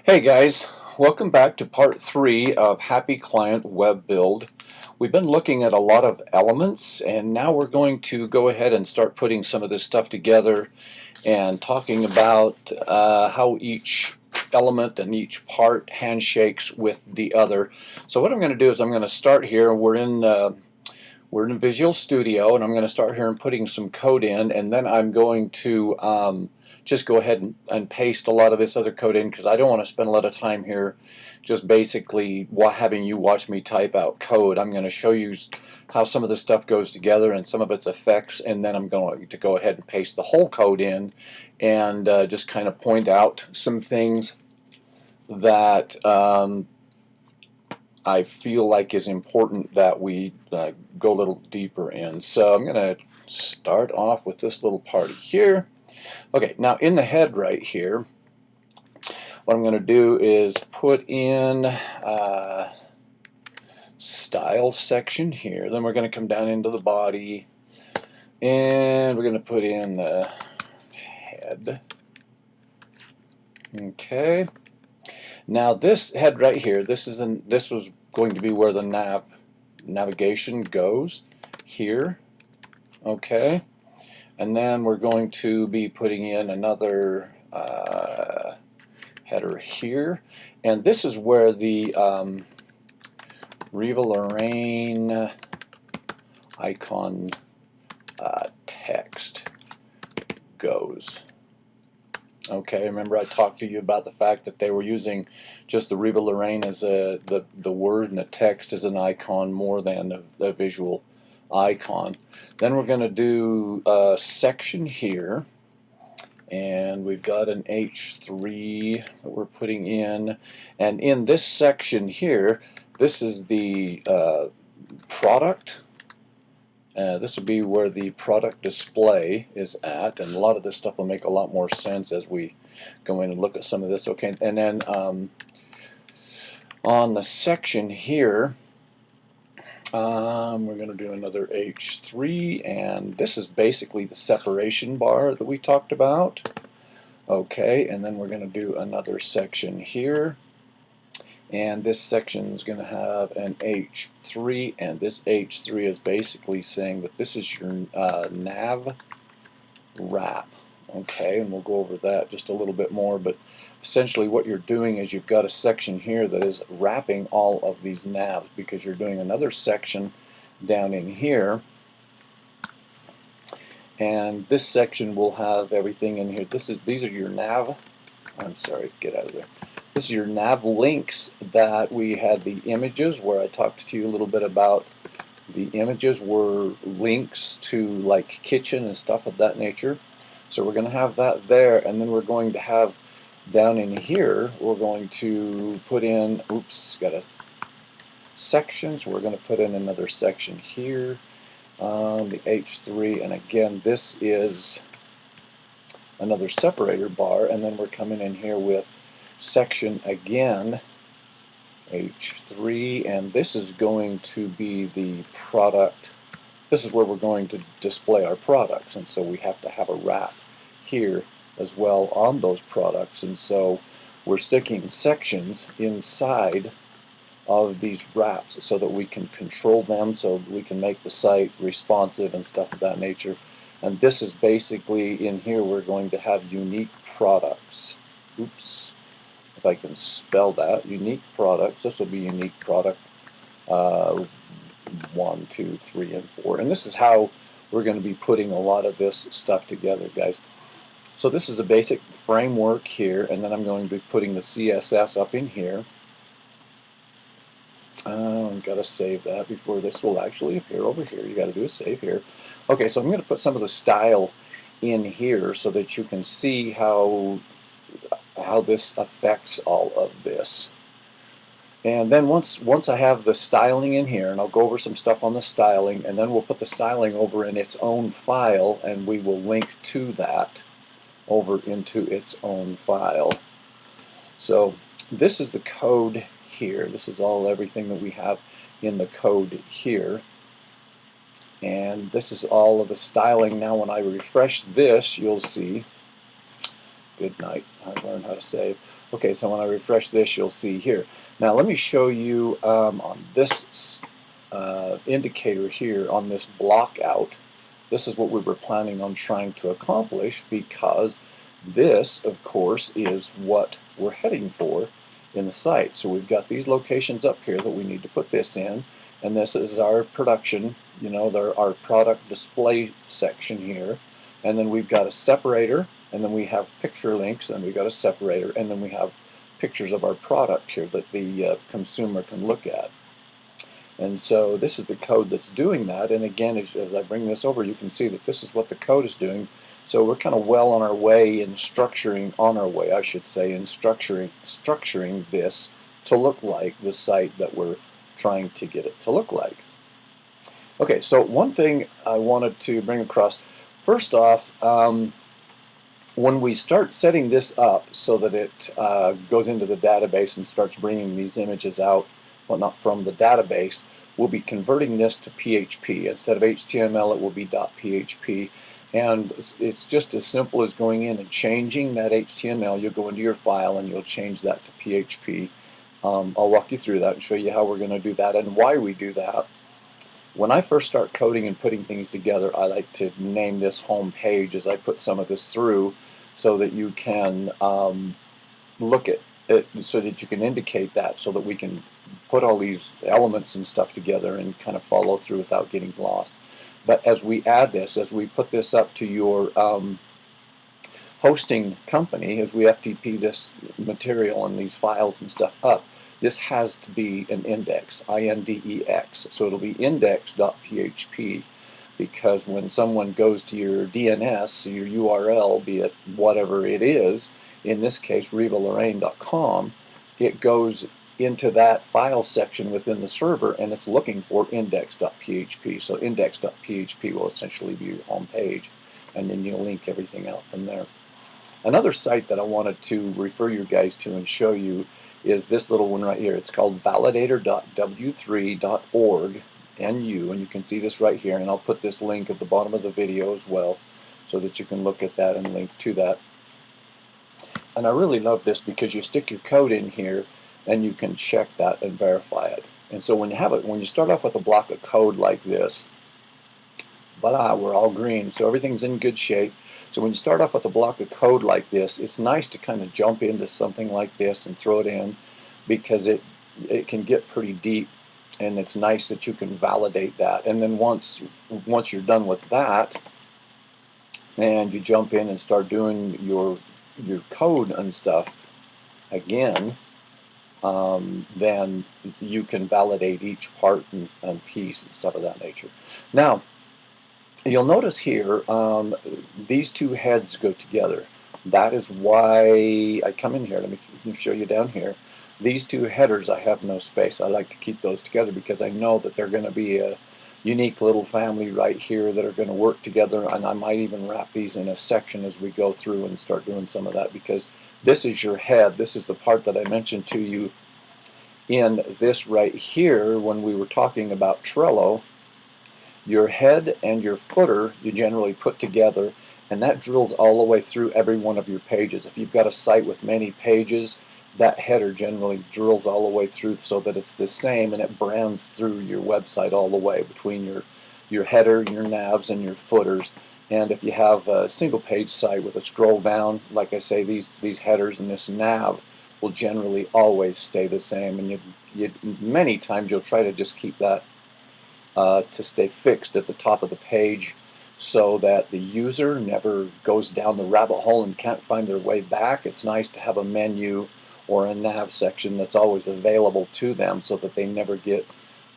Hey guys, welcome back to part 3 of Happy Client Web Build. We've been looking at a lot of elements, and now we're going to go ahead and start putting some of this stuff together and talking about how each element and each part handshakes with the other. So what I'm going to do is I'm going to start here. We're in Visual Studio, and I'm going to start here and putting some code in, and then I'm going to just go ahead and paste a lot of this other code in because I don't want to spend a lot of time here just basically having you watch me type out code. I'm going to show you how some of this stuff goes together and some of its effects, and then I'm going to go ahead and paste the whole code in and just kind of point out some things that I feel like is important that we go a little deeper in. So I'm going to start off with this little part here. Okay, now in the head right here, what I'm going to do is put in style section here. Then we're going to come down into the body, and we're going to put in the head. Okay. Now this head right here, this was going to be where the navigation goes here. Okay. And then we're going to be putting in another header here, and this is where the Riva Lorraine icon text goes. Okay, remember I talked to you about the fact that they were using just the Riva Lorraine as the word and the text as an icon more than a visual icon. Then we're going to do a section here, and we've got an H3 that we're putting in, and in this section here, this is the product. This will be where the product display is at, and a lot of this stuff will make a lot more sense as we go in and look at some of this. Okay, and then on the section here, we're going to do another H3, and this is basically the separation bar that we talked about. Okay, and then we're going to do another section here, and this section is going to have an H3, and this H3 is basically saying that this is your nav wrap. Okay, and we'll go over that just a little bit more, but essentially what you're doing is you've got a section here that is wrapping all of these navs, because you're doing another section down in here, and this section will have everything in here. These are your nav, I'm sorry, get out of there. This is your nav links that we had the images, where I talked to you a little bit about the images were links to like kitchen and stuff of that nature. So we're going to have that there, and then we're going to have down in here, we're going to put in, got a section, so we're going to put in another section here, the H3, and again this is another separator bar, and then we're coming in here with section again, H3, and this is going to be the product. This is where we're going to display our products, and so we have to have a wrap here as well on those products, and so we're sticking sections inside of these wraps so that we can control them, so we can make the site responsive and stuff of that nature. And this is basically, in here we're going to have unique products. Oops, if I can spell that, unique products. This will be unique product 1, 2, 3, and 4. And this is how we're going to be putting a lot of this stuff together, guys. So this is a basic framework here, and then I'm going to be putting the CSS up in here. I've got to save that before this will actually appear over here. You got to do a save here. Okay, so I'm going to put some of the style in here so that you can see how this affects all of this. And then once I have the styling in here, and I'll go over some stuff on the styling, and then we'll put the styling over in its own file, and we will link to that over into its own file. So this is the code here. This is everything that we have in the code here. And this is all of the styling. Now when I refresh this, you'll see Good night. I learned how to save. Okay, so when I refresh this, you'll see here. Now let me show you on this indicator here on this block out. This is what we were planning on trying to accomplish, because this, of course, is what we're heading for in the site. So we've got these locations up here that we need to put this in, and this is our production, our product display section here, and then we've got a separator, and then we have picture links, and we've got a separator, and then we have pictures of our product here that the consumer can look at. And so this is the code that's doing that, and again, as I bring this over, you can see that this is what the code is doing. So we're kind of well on our way in structuring this to look like the site that we're trying to get it to look like. Okay, so one thing I wanted to bring across, first off, when we start setting this up so that it goes into the database and starts bringing these images out, well, not from the database, we'll be converting this to PHP. Instead of HTML, it will be .php. And it's just as simple as going in and changing that HTML. You'll go into your file and you'll change that to PHP. I'll walk you through that and show you how we're going to do that and why we do that. When I first start coding and putting things together, I like to name this home page as I put some of this through, so that you can look at it, so that you can indicate that, so that we can put all these elements and stuff together and kind of follow through without getting lost. But as we add this, as we put this up to your hosting company, as we FTP this material and these files and stuff up, this has to be an index, INDEX. So it'll be index.php, because when someone goes to your DNS, your URL, be it whatever it is, in this case rivalorraine.com, it goes into that file section within the server, and it's looking for index.php. So index.php will essentially be your home page, and then you'll link everything out from there. Another site that I wanted to refer you guys to and show you is this little one right here. It's called validator.w3.org, NU, and you can see this right here, and I'll put this link at the bottom of the video as well, so that you can look at that and link to that. And I really love this because you stick your code in here and you can check that and verify it. And so when you start off with a block of code like this, voila, we're all green, so everything's in good shape. So when you start off with a block of code like this, it's nice to kind of jump into something like this and throw it in, because it can get pretty deep, and it's nice that you can validate that. And then once you're done with that, and you jump in and start doing your code and stuff again, then you can validate each part and piece and stuff of that nature. Now, you'll notice here, these two heads go together. That is why I come in here. Let me show you down here. These two headers, I have no space. I like to keep those together because I know that they're going to be a unique little family right here that are going to work together, and I might even wrap these in a section as we go through and start doing some of that, because this is your head. This is the part that I mentioned to you in this right here when we were talking about Trello. Your head and your footer you generally put together, and that drills all the way through every one of your pages. If you've got a site with many pages, that header generally drills all the way through so that it's the same, and it brands through your website all the way between your header, your navs, and your footers. And if you have a single page site with a scroll down, like I say, these headers and this nav will generally always stay the same, and many times you'll try to just keep that to stay fixed at the top of the page, so that the user never goes down the rabbit hole and can't find their way back. It's nice to have a menu or a nav section that's always available to them, so that they never get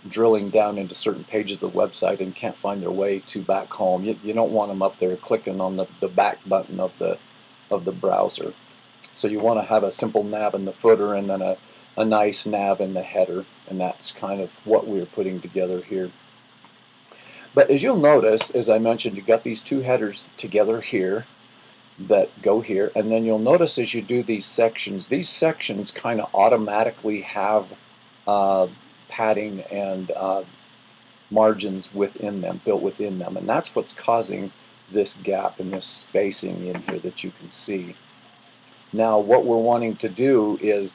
drilling down into certain pages of the website and can't find their way to back home. You don't want them up there clicking on the back button of the browser. So you want to have a simple nav in the footer, and then a nice nav in the header, and that's kind of what we're putting together here. But as you'll notice, as I mentioned, you've got these two headers together here that go here, and then you'll notice as you do these sections kind of automatically have padding and margins within them, built within them, and that's what's causing this gap and this spacing in here that you can see. Now what we're wanting to do is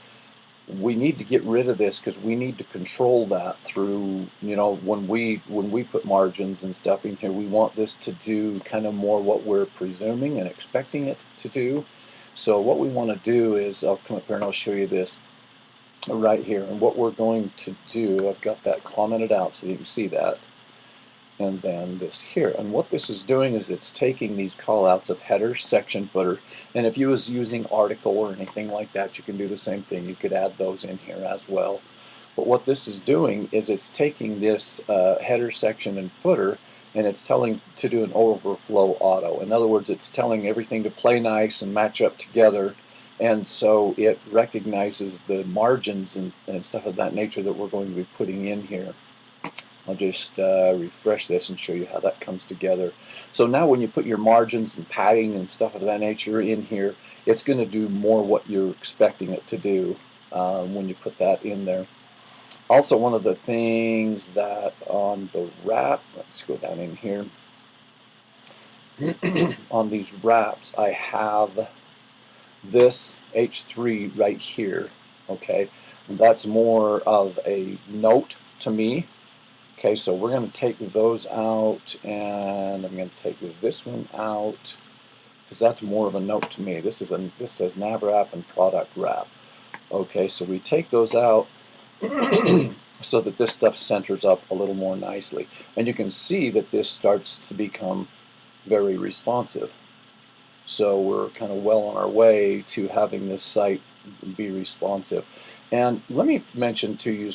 we need to get rid of this because we need to control that through, when we put margins and stuff in here, we want this to do kind of more what we're presuming and expecting it to do. So what we want to do is, I'll come up here and I'll show you this right here. And what we're going to do, I've got that commented out so you can see that. And then this here. And what this is doing is it's taking these callouts of header, section, footer, and if you was using article or anything like that, you can do the same thing. You could add those in here as well. But what this is doing is it's taking this header, section, and footer, and it's telling to do an overflow auto. In other words, it's telling everything to play nice and match up together, and so it recognizes the margins and stuff of that nature that we're going to be putting in here. I'll just refresh this and show you how that comes together. So now when you put your margins and padding and stuff of that nature in here, it's going to do more what you're expecting it to do when you put that in there. Also, one of the things that on the wrap, let's go down in here, on these wraps I have this H3 right here, okay? That's more of a note to me. Okay, so we're going to take those out, and I'm going to take this one out because that's more of a note to me. This says nav wrap and product wrap. Okay, so we take those out so that this stuff centers up a little more nicely, and you can see that this starts to become very responsive. So we're kind of well on our way to having this site be responsive. And let me mention to you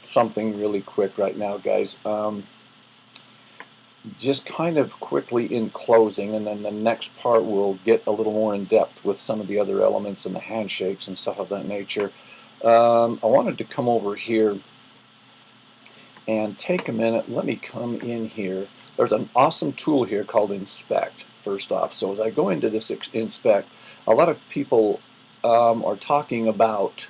something really quick right now, guys. Just kind of quickly in closing, and then the next part we'll get a little more in depth with some of the other elements and the handshakes and stuff of that nature. I wanted to come over here and take a minute. Let me come in here. There's an awesome tool here called Inspect, first off. So as I go into this Inspect, a lot of people are talking about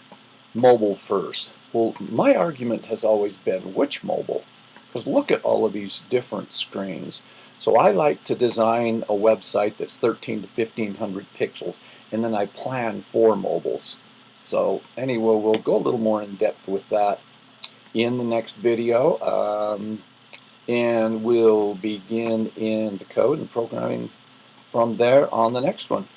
mobile first. Well, my argument has always been, which mobile? Because look at all of these different screens. So I like to design a website that's 13 to 1500 pixels, and then I plan for mobiles. So anyway, we'll go a little more in depth with that in the next video, and we'll begin in the code and programming from there on the next one.